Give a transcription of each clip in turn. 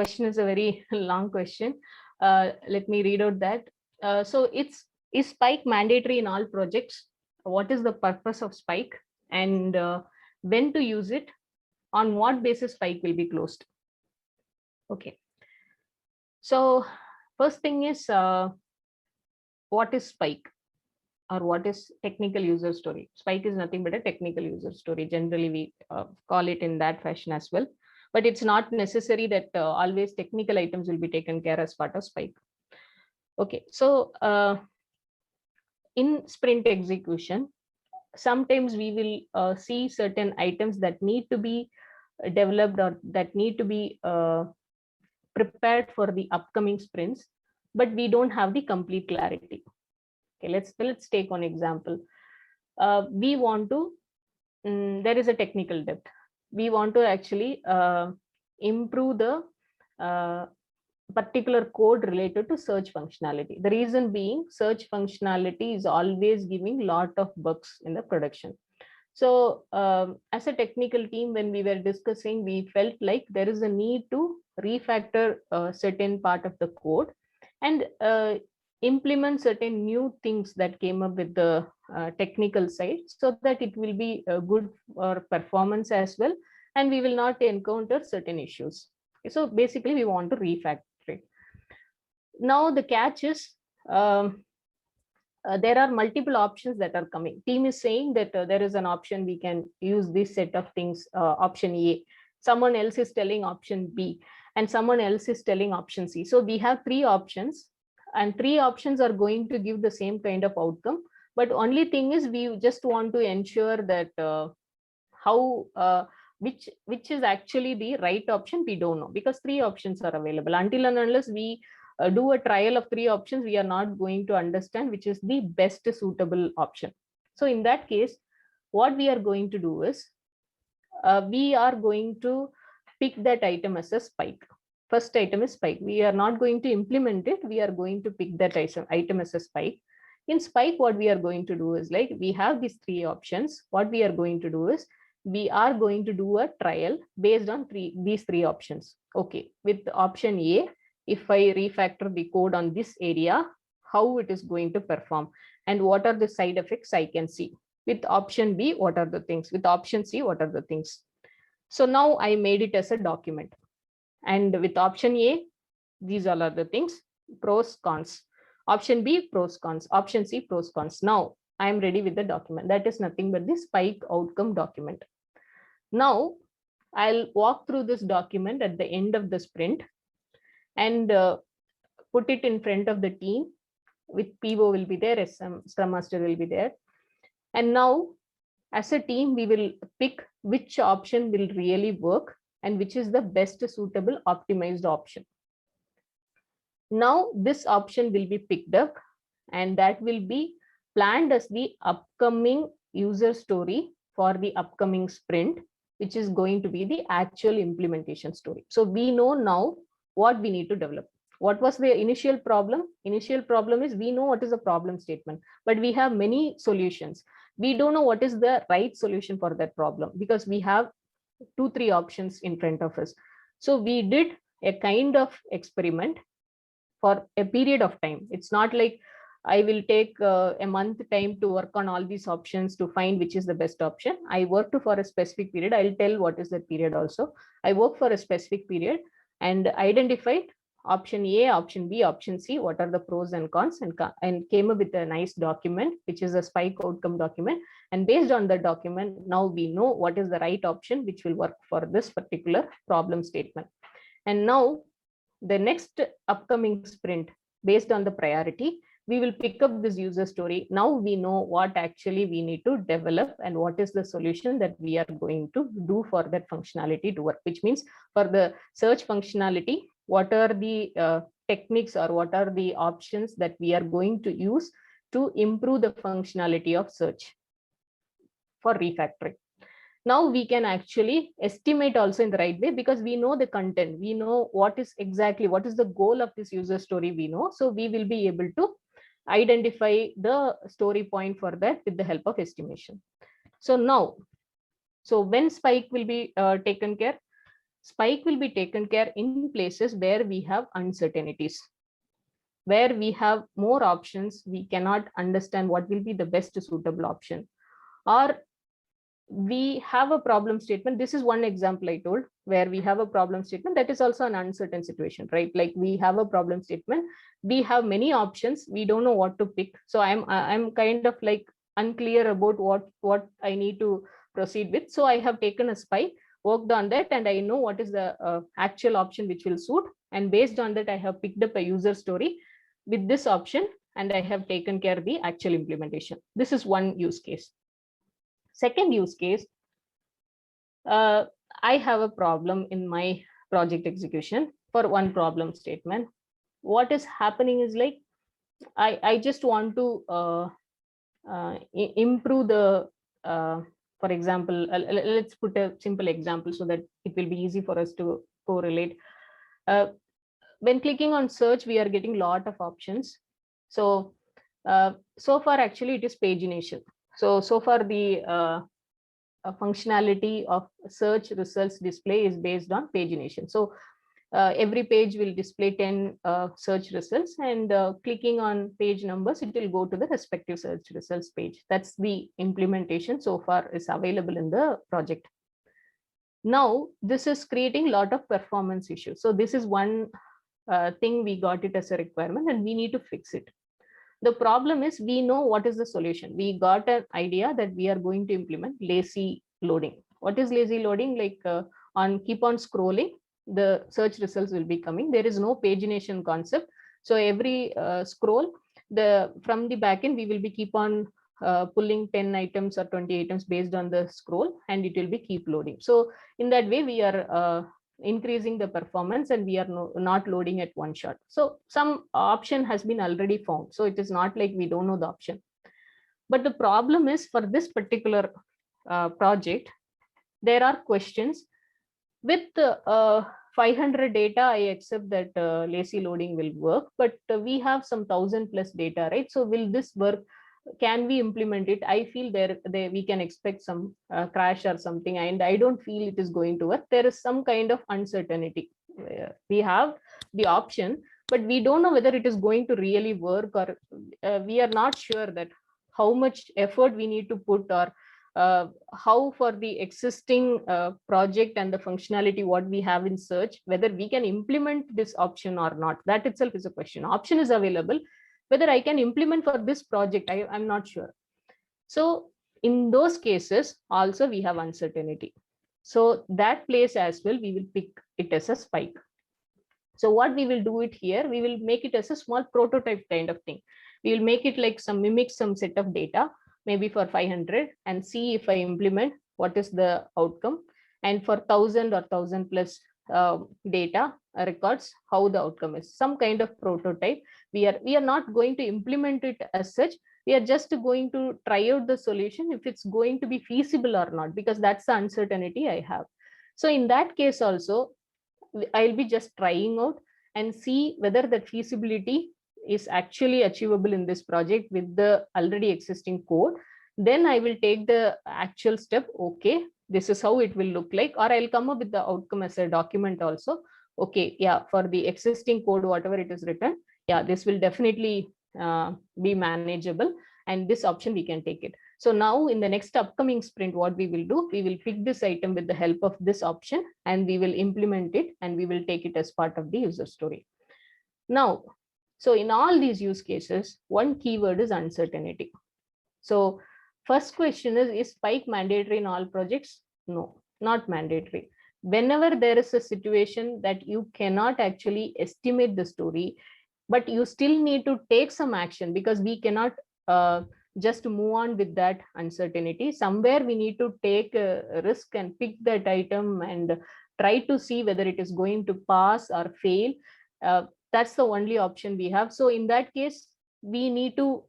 question is a very long question. Let me read out that. So is Spike mandatory in all projects? What is the purpose of Spike, and when to use it? On what basis Spike will be closed? Okay. So first thing is, what is Spike, or what is technical user story? Spike is nothing but a technical user story. Generally, we call it in that fashion as well. But it's not necessary that always technical items will be taken care as part of Spike. Okay, so in sprint execution, sometimes we will see certain items that need to be developed or that need to be prepared for the upcoming sprints, but we don't have the complete clarity. Okay, let's take one example. We want to, there is a technical debt. We want to actually improve the particular code related to search functionality. The reason being, search functionality is always giving lot of bugs in the production. So as a technical team, when we were discussing, we felt like there is a need to refactor a certain part of the code and implement certain new things that came up with the technical side, so that it will be good for performance as well, and we will not encounter certain issues. So basically, we want to refactor it. Now the catch is, there are multiple options that are coming. Team is saying that there is an option, we can use this set of things, option A. Someone else is telling option B, and someone else is telling option C. So we have three options, and three options are going to give the same kind of outcome. But only thing is, we just want to ensure that which is actually the right option, we don't know, because three options are available. Until and unless we do a trial of three options, we are not going to understand which is the best suitable option. So in that case, what we are going to do is, we are going to pick that item as a Spike. First item is Spike. We are not going to implement it. We are going to pick that item as a Spike. In Spike, what we are going to do is, like, we have these three options. What we are going to do is, we are going to do a trial based on these three options. Okay, with option A, if I refactor the code on this area, how it is going to perform, and what are the side effects I can see. With option B, what are the things? With option C, what are the things? So now I made it as a document. And with option A, these all are the things, pros, cons. Option B, pros, cons. Option C, pros, cons. Now I am ready with the document. That is nothing but the Spike outcome document. Now I'll walk through this document at the end of the sprint and put it in front of the team. With PO will be there, Scrum Master will be there. And now, as a team, we will pick which option will really work and which is the best suitable optimized option. Now this option will be picked up, and that will be planned as the upcoming user story for the upcoming sprint, which is going to be the actual implementation story. So we know now what we need to develop. What was the initial problem? Initial problem is, we know what is the problem statement, but we have many solutions. We don't know what is the right solution for that problem, because we have 2-3 options in front of us. So we did a kind of experiment for a period of time. It's not like I will take a month time to work on all these options to find which is the best option. I worked for a specific period. I'll tell what is that period also. I worked for a specific period and identified option A, option B, option C, what are the pros and cons, and came up with a nice document, which is a Spike outcome document. And based on the document, now we know what is the right option which will work for this particular problem statement. And now the next upcoming sprint, based on the priority, we will pick up this user story. Now we know what actually we need to develop and what is the solution that we are going to do for that functionality to work, which means for the search functionality, what are the techniques or what are the options that we are going to use to improve the functionality of search for refactoring. Now we can actually estimate also in the right way, because we know the content, we know what is the goal of this user story, we know. So we will be able to identify the story point for that with the help of estimation. So now, so when Spike will be taken care, Spike will be taken care in places where we have uncertainties, where we have more options, we cannot understand what will be the best suitable option, or we have a problem statement. This is one example I told, where we have a problem statement that is also an uncertain situation, right? Like we have a problem statement, we have many options, we don't know what to pick. So I'm kind of like unclear about what I need to proceed with. So I have taken a spike, worked on that, and I know what is the actual option which will suit. And based on that, I have picked up a user story with this option, and I have taken care of the actual implementation. This is one use case. Second use case, I have a problem in my project execution for one problem statement. What is happening is like, I just want to improve the, for example, let's put a simple example so that it will be easy for us to correlate. When clicking on search, we are getting a lot of options. So, so far actually it is pagination. So far the functionality of search results display is based on pagination. So every page will display 10 search results, and clicking on page numbers, it will go to the respective search results page. That's the implementation so far is available in the project. Now, this is creating a lot of performance issues. So this is one thing we got it as a requirement, and we need to fix it. The problem is we know what is the solution. We got an idea that we are going to implement lazy loading. What is lazy loading? Like keep on scrolling, the search results will be coming. There is no pagination concept. So every scroll, from the backend, we will be keep on pulling 10 items or 20 items based on the scroll, and it will be keep loading. So in that way, we are increasing the performance, and we are not loading at one shot. So some option has been already found. So it is not like we don't know the option. But the problem is for this particular project, there are questions with 500 data. I accept that lazy loading will work, but we have some 1,000+ data, right? So will this work? Can we implement it? I feel there we can expect some crash or something, and I don't feel it is going to work. There is some kind of uncertainty. We have the option, but we don't know whether it is going to really work, or we are not sure that how much effort we need to put, or how for the existing project and the functionality what we have in search, whether we can implement this option or not. That itself is a question. Option is available, whether I can implement for this project, I'm not sure. So in those cases also we have uncertainty. So that place as well, we will pick it as a spike. So what we will do it here, we will make it as a small prototype kind of thing. We will make it like mimic some set of data, maybe for 500, and see if I implement what is the outcome. And for 1,000 or 1,000+ data records, how the outcome is. Some kind of prototype. We are not going to implement it as such. We are just going to try out the solution if it's going to be feasible or not, because that's the uncertainty I have. So in that case also, I'll be just trying out and see whether that feasibility is actually achievable in this project with the already existing code. Then I will take the actual step. Okay, this is how it will look like, or I'll come up with the outcome as a document also. Okay, yeah, for the existing code, whatever it is written, yeah, this will definitely be manageable, and this option we can take it. So now in the next upcoming sprint, what we will do, we will pick this item with the help of this option, and we will implement it, and we will take it as part of the user story. Now, so in all these use cases, one keyword is uncertainty. So first question is spike mandatory in all projects? No, not mandatory. Whenever there is a situation that you cannot actually estimate the story, but you still need to take some action, because we cannot just move on with that uncertainty. Somewhere we need to take a risk and pick that item and try to see whether it is going to pass or fail. That's the only option we have. So in that case, we need to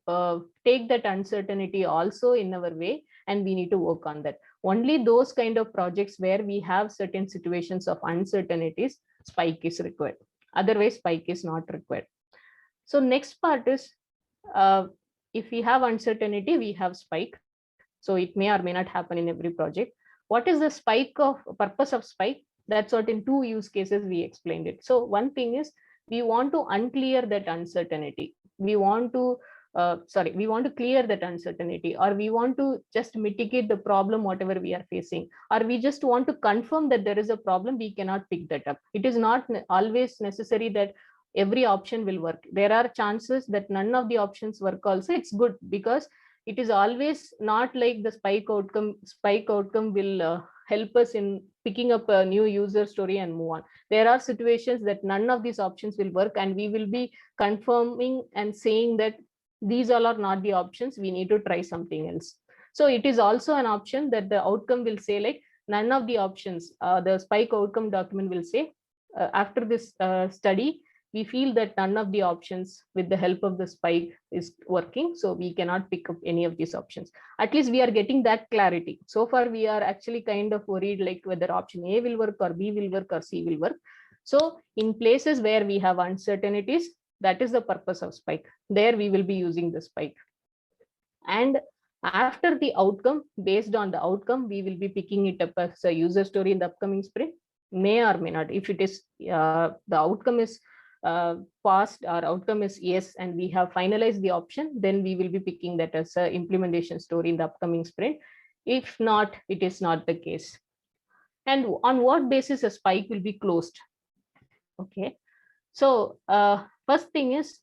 take that uncertainty also in our way, and we need to work on that. Only those kind of projects where we have certain situations of uncertainties, spike is required. Otherwise, spike is not required. So next part is, if we have uncertainty, we have spike. So it may or may not happen in every project. What is the spike of purpose of spike? That's what in 2 use cases we explained it. So one thing is we want to unclear that uncertainty. We want to we want to clear that uncertainty, or we want to just mitigate the problem whatever we are facing, or we just want to confirm that there is a problem, we cannot pick that up. It is not always necessary that every option will work. There are chances that none of the options work also. It's good, because it is always not like the spike outcome will help us in picking up a new user story and move on. There are situations that none of these options will work, and we will be confirming and saying that these all are not the options, we need to try something else. So it is also an option that the outcome will say like none of the options. The spike outcome document will say after this study, we feel that none of the options with the help of the spike is working, so we cannot pick up any of these options. At least we are getting that clarity. So far we are actually kind of worried like whether option A will work, or B will work, or C will work. So in places where we have uncertainties, that is the purpose of spike. There we will be using the spike. And after the outcome, based on the outcome, we will be picking it up as a user story in the upcoming sprint. May or may not. If it is the outcome is passed, or outcome is yes, and we have finalized the option, then we will be picking that as a implementation story in the upcoming sprint. If not, it is not the case. And on what basis a spike will be closed? Okay, so first thing is,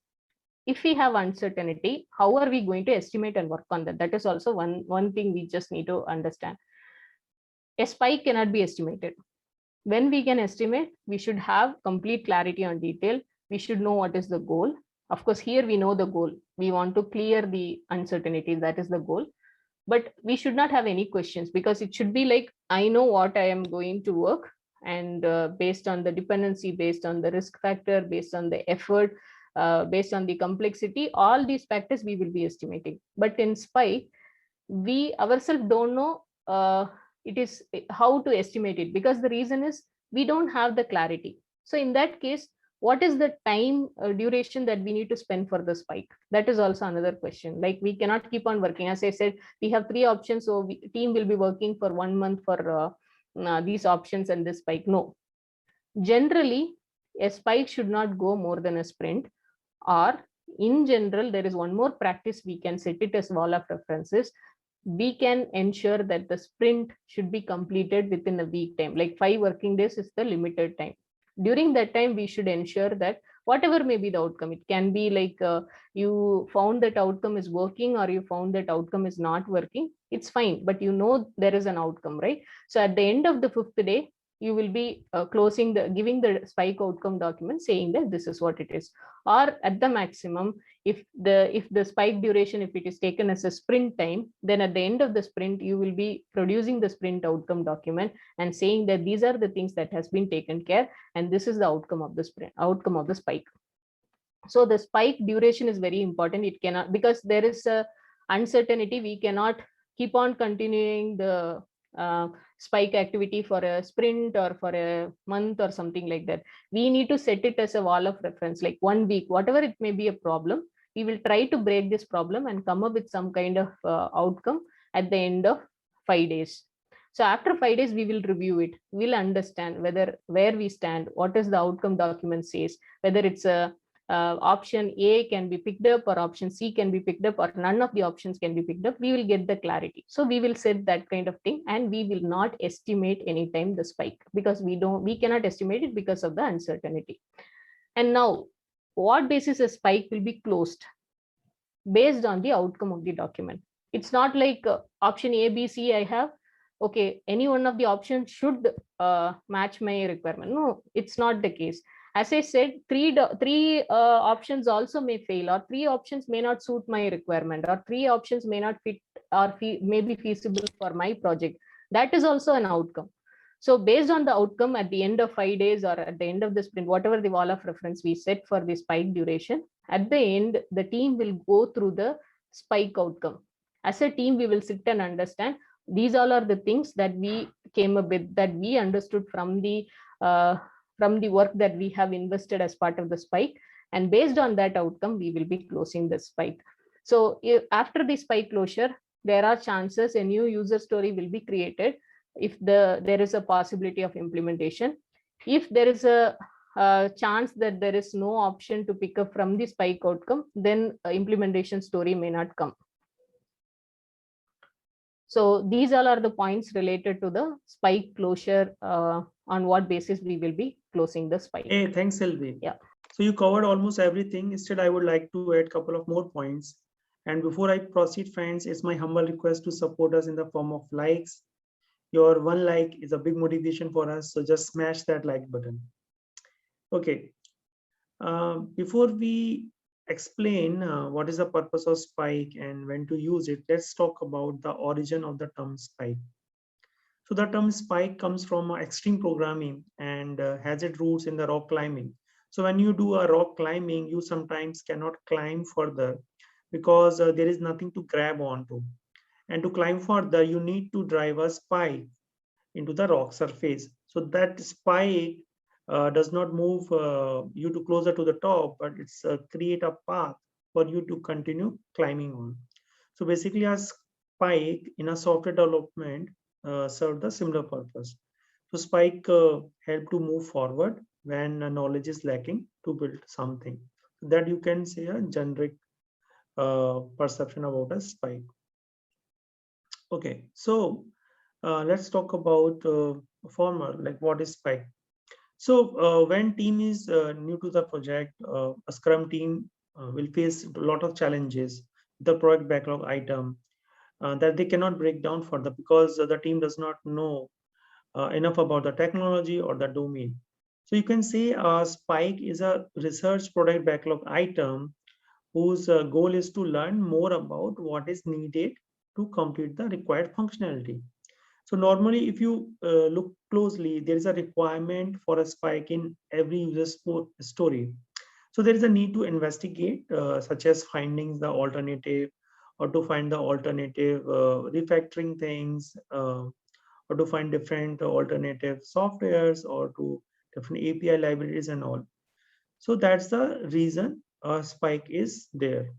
if we have uncertainty, how are we going to estimate and work on that? That is also one thing we just need to understand. A spike cannot be estimated. When we can estimate, we should have complete clarity on detail. We should know what is the goal. Of course, here we know the goal. We want to clear the uncertainty. That is the goal. But we should not have any questions, because it should be like, I know what I am going to work, and based on the dependency, based on the risk factor, based on the effort, based on the complexity, all these factors we will be estimating. But in spike, we ourselves don't know it is how to estimate it, because the reason is we don't have the clarity. So in that case, what is the time duration that we need to spend for the spike? That is also another question. Like, we cannot keep on working. As I said, we have 3 options, so team will be working for 1 month for these options and this spike. No, generally a spike should not go more than a sprint. Or in general, there is one more practice we can set it as wall of references. We can ensure that the sprint should be completed within a week time. Like 5 working days is the limited time. During that time, we should ensure that whatever may be the outcome, it can be like you found that outcome is working, or you found that outcome is not working, it's fine, but you know there is an outcome, right? So at the end of the 5th day, you will be giving the spike outcome document saying that this is what it is. Or at the maximum, if the spike duration, if it is taken as a sprint time, then at the end of the sprint, you will be producing the sprint outcome document and saying that these are the things that has been taken care, and this is the outcome of the sprint, outcome of the spike. So the spike duration is very important. It cannot, because there is a uncertainty, we cannot keep on continuing the spike activity for a sprint or for a month or something like that. We need to set it as a wall of reference, like 1 week, whatever it may be a problem, we will try to break this problem and come up with some kind of outcome at the end of 5 days. So after 5 days, we will review it. We'll understand where we stand, what is the outcome document says, whether it's a option A can be picked up, or option C can be picked up, or none of the options can be picked up. We will get the clarity. So we will set that kind of thing, and we will not estimate anytime the spike, because we cannot estimate it because of the uncertainty. And now, what basis a spike will be closed? Based on the outcome of the document. It's not like option A, B, C I have, okay, any one of the options should match my requirement. No, it's not the case. As I said, three options also may fail, or 3 options may not suit my requirement, or 3 options may not fit or may be feasible for my project. That is also an outcome. So based on the outcome at the end of 5 days, or at the end of the sprint, whatever the wall of reference we set for the spike duration, at the end, the team will go through the spike outcome. As a team, we will sit and understand these all are the things that we came up with, that we understood from the work that we have invested as part of the spike. And based on that outcome, we will be closing the spike. So after the spike closure, there are chances a new user story will be created. if there is a possibility of implementation. If there is a chance that there is no option to pick up from the spike outcome, then implementation story may not come. So these all are the points related to the spike closure, on what basis we will be closing the spike. Hey, thanks, Selvi. Yeah. So you covered almost everything. Instead, I would like to add a couple of more points. And before I proceed, friends, it's my humble request to support us in the form of likes. Your one like is a big motivation for us. So just smash that like button. Okay. Before we explain what is the purpose of spike and when to use it, let's talk about the origin of the term spike. So the term spike comes from extreme programming and has its roots in the rock climbing. So when you do a rock climbing, you sometimes cannot climb further because there is nothing to grab onto. And to climb further, you need to drive a spike into the rock surface. So that spike does not move you to closer to the top, but it's create a path for you to continue climbing on. So basically a spike in a software development serve the similar purpose. So spike help to move forward when knowledge is lacking to build something. That you can say a generic perception about a spike. Okay, so let's talk about former, like what is spike. So when team is new to the project, a scrum team will face a lot of challenges, the product backlog item that they cannot break down further because the team does not know enough about the technology or the domain. So you can say a spike is a research product backlog item whose goal is to learn more about what is needed to complete the required functionality. So normally, if you look closely, there is a requirement for a spike in every user story. So there is a need to investigate, such as finding the alternative, or to find the alternative, refactoring things, or to find different alternative softwares, or to different API libraries and all. So that's the reason a spike is there.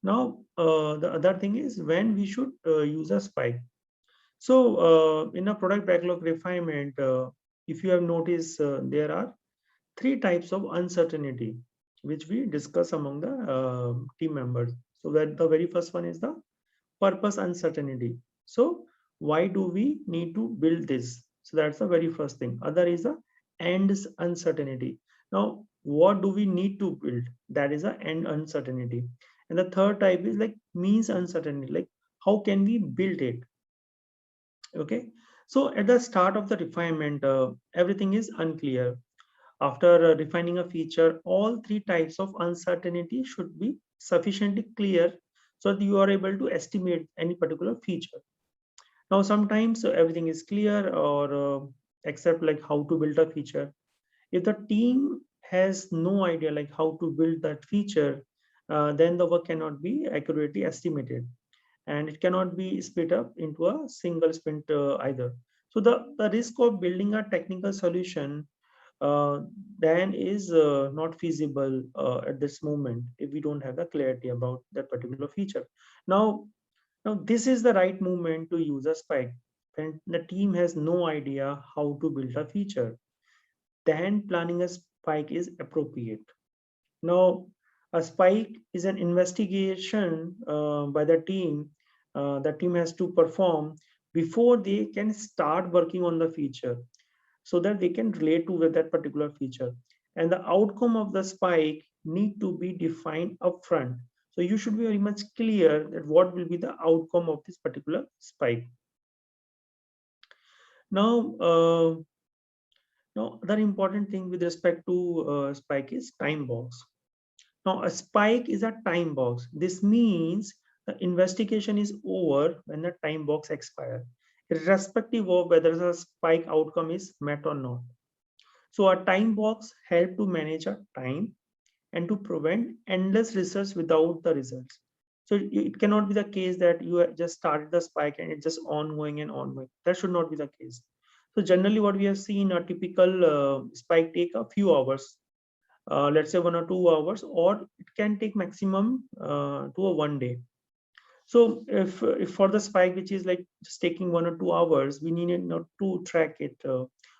Now, the other thing is when we should use a spike. So in a product backlog refinement, if you have noticed, there are three types of uncertainty, which we discuss among the team members. So the very first one is the purpose uncertainty. So why do we need to build this? So that's the very first thing. Other is the ends uncertainty. Now, what do we need to build? That is the end uncertainty. And the third type is like means uncertainty, like how can we build it? Okay, so at the start of the refinement, everything is unclear. After defining a feature, all three types of uncertainty should be sufficiently clear so that you are able to estimate any particular feature. Now, sometimes everything is clear or except like how to build a feature. If the team has no idea like how to build that feature, then the work cannot be accurately estimated, and it cannot be split up into a single sprint either. So the risk of building a technical solution uh, then is not feasible at this moment if we don't have the clarity about that particular feature. Now, now this is the right moment to use a spike. When the team has no idea how to build a feature, then planning a spike is appropriate. Now, a spike is an investigation by the team. The team has to perform before they can start working on the feature, so that they can relate to with that particular feature. And the outcome of the spike need to be defined upfront. So you should be very much clear that what will be the outcome of this particular spike. Now, now the important thing with respect to spike is time box. Now, a spike is a time box. This means the investigation is over when the time box expires, irrespective of whether the spike outcome is met or not. So a time box help to manage our time and to prevent endless research without the results. So it cannot be the case that you just started the spike and it's just ongoing and ongoing. That should not be the case. So generally what we have seen, a typical spike take a few hours, let's say 1 or 2 hours, or it can take maximum to a 1 day. So if for the spike, which is like just taking 1 or 2 hours, we need not to track it.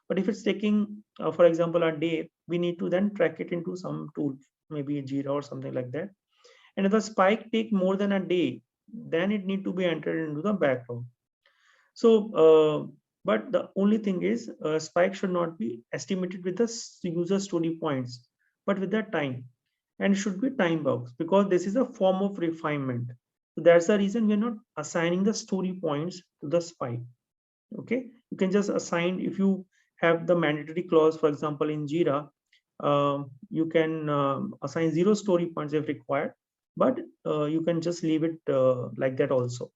But if it's taking, for example, a day, we need to then track it into some tool, maybe Jira or something like that. And if the spike take more than a day, then it need to be entered into the backlog. So, but the only thing is, spike should not be estimated with the user story points, but with the time, and should be time box, because this is a form of refinement. So that's the reason we're not assigning the story points to the spike. Okay, you can just assign if you have the mandatory clause, for example, in Jira, you can assign 0 story points if required, but you can just leave it like that also.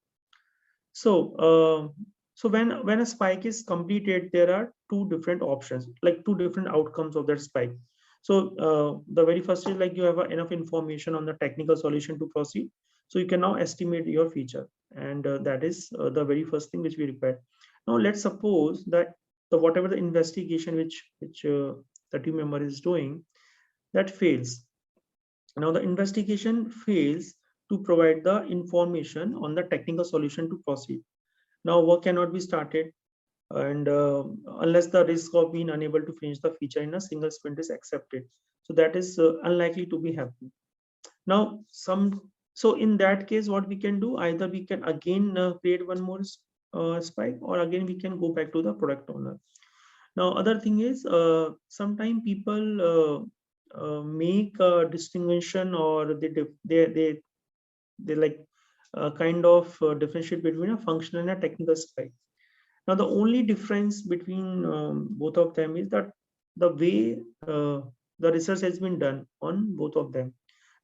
So, so when a spike is completed, there are two different options, like two different outcomes of that spike. So the very first is like you have enough information on the technical solution to proceed. So you can now estimate your feature, and that is the very first thing which we require. Now let's suppose that the whatever the investigation which the team member is doing, that fails. Now the investigation fails to provide the information on the technical solution to proceed. Now work cannot be started, and unless the risk of being unable to finish the feature in a single sprint is accepted. So that is unlikely to be happening. Now so in that case, what we can do, either we can again create one more spike, or again we can go back to the product owner. Now other thing is, sometimes people make a distinction, or they like kind of differentiate between a functional and a technical spike. Now, the only difference between both of them is that the way the research has been done on both of them.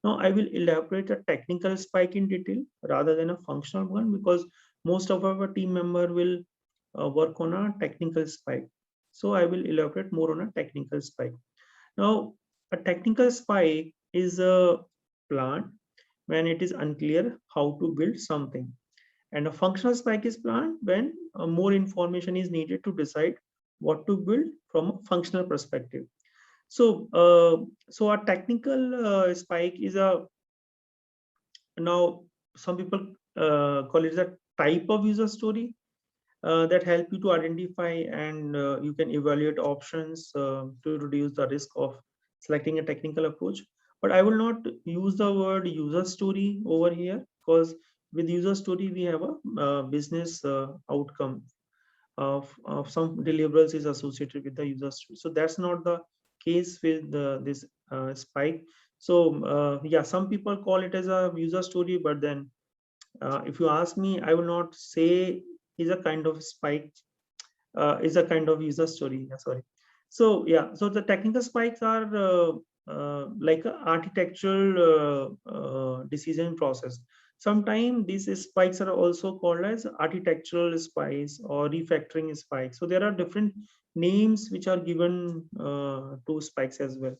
Now, I will elaborate a technical spike in detail rather than a functional one, because most of our team member will work on a technical spike. So I will elaborate more on a technical spike. Now, a technical spike is a plan when it is unclear how to build something, and a functional spike is planned when more information is needed to decide what to build from a functional perspective. So, so a technical spike is a, now some people call it a type of user story that help you to identify, and you can evaluate options to reduce the risk of selecting a technical approach. But I will not use the word user story over here, because with user story we have a business outcome of some deliverables is associated with the user story. So that's not the case with this spike. So yeah, some people call it as a user story, but then if you ask me, I will not say is a kind of spike, is a kind of user story. Yeah, sorry. So yeah, so the technical spikes are like a architectural decision process. Sometimes these spikes are also called as architectural spikes or refactoring spikes. So there are different names which are given to spikes as well.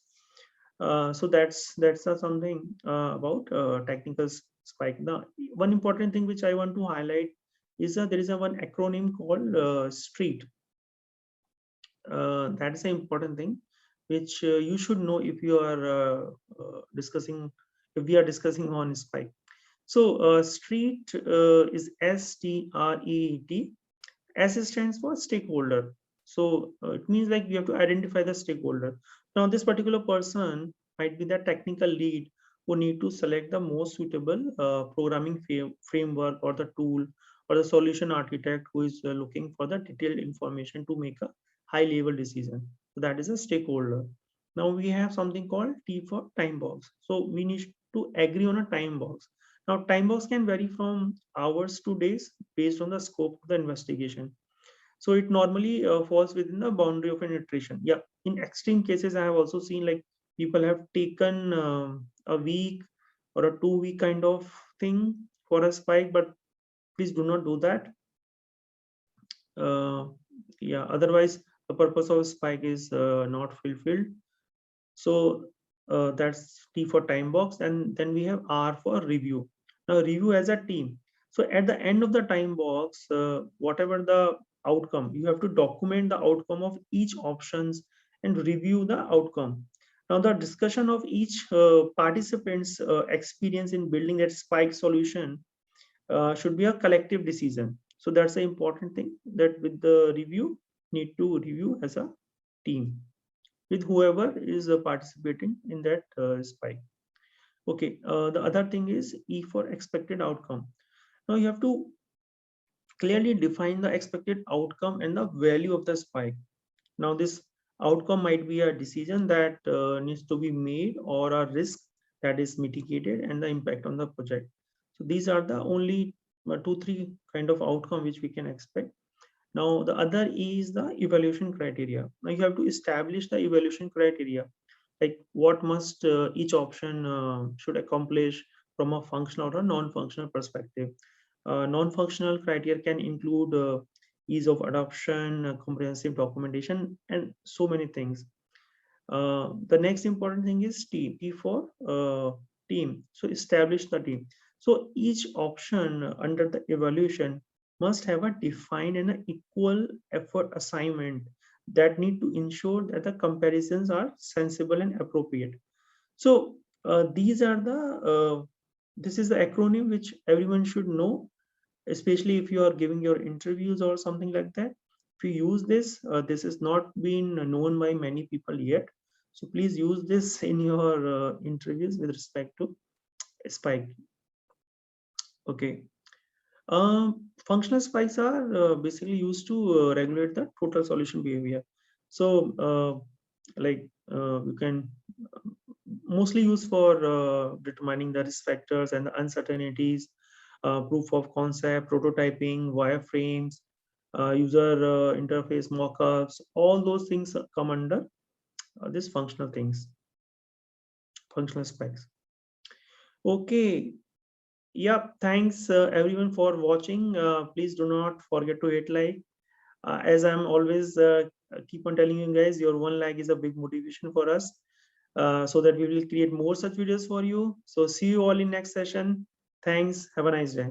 So that's something about technical spike. Now, one important thing which I want to highlight is that there is a one acronym called STREET. That is an important thing which you should know if you are discussing, if we are discussing on spike. So STREET is STREET. S stands for stakeholder. So it means like we have to identify the stakeholder. Now this particular person might be the technical lead who need to select the most suitable programming framework or the tool, or the solution architect who is looking for the detailed information to make a high level decision. So that is a stakeholder. Now we have something called T for time box. So we need to agree on a time box. Now time box can vary from hours to days based on the scope of the investigation. So it normally falls within the boundary of an iteration. Yeah, in extreme cases, I have also seen like people have taken a week or a 2 week kind of thing for a spike, but please do not do that. Yeah, otherwise the purpose of a spike is not fulfilled. So that's T for time box, and then we have R for review. Now review as a team. So at the end of the time box, whatever the outcome, you have to document the outcome of each options and review the outcome. Now the discussion of each participant's experience in building that spike solution should be a collective decision. So that's the important thing, that with the review, need to review as a team with whoever is participating in that spike. Okay, the other thing is E for expected outcome. Now you have to clearly define the expected outcome and the value of the spike. Now this outcome might be a decision that needs to be made, or a risk that is mitigated, and the impact on the project. So these are the only 2-3 kind of outcome which we can expect. Now the other is the evaluation criteria. Now you have to establish the evaluation criteria, like what must each option should accomplish from a functional or a non-functional perspective. Non-functional criteria can include ease of adoption, comprehensive documentation, and so many things. The next important thing is T. T for team. So establish the team. So each option under the evaluation must have a defined and an equal effort assignment that need to ensure that the comparisons are sensible and appropriate. So these are the this is the acronym which everyone should know, especially if you are giving your interviews or something like that. If you use this, this is not been known by many people yet. So please use this in your interviews with respect to spike. Okay. Functional spikes are basically used to regulate the total solution behavior. So you can mostly use for determining the risk factors and the uncertainties, proof of concept, prototyping, wireframes, user interface mockups. All those things come under these functional things, functional specs. Okay. Yep. Thanks everyone for watching. Please do not forget to hit like. As I'm always keep on telling you guys, your 1 like is a big motivation for us, so that we will create more such videos for you. So see you all in next session. Thanks. Have a nice day.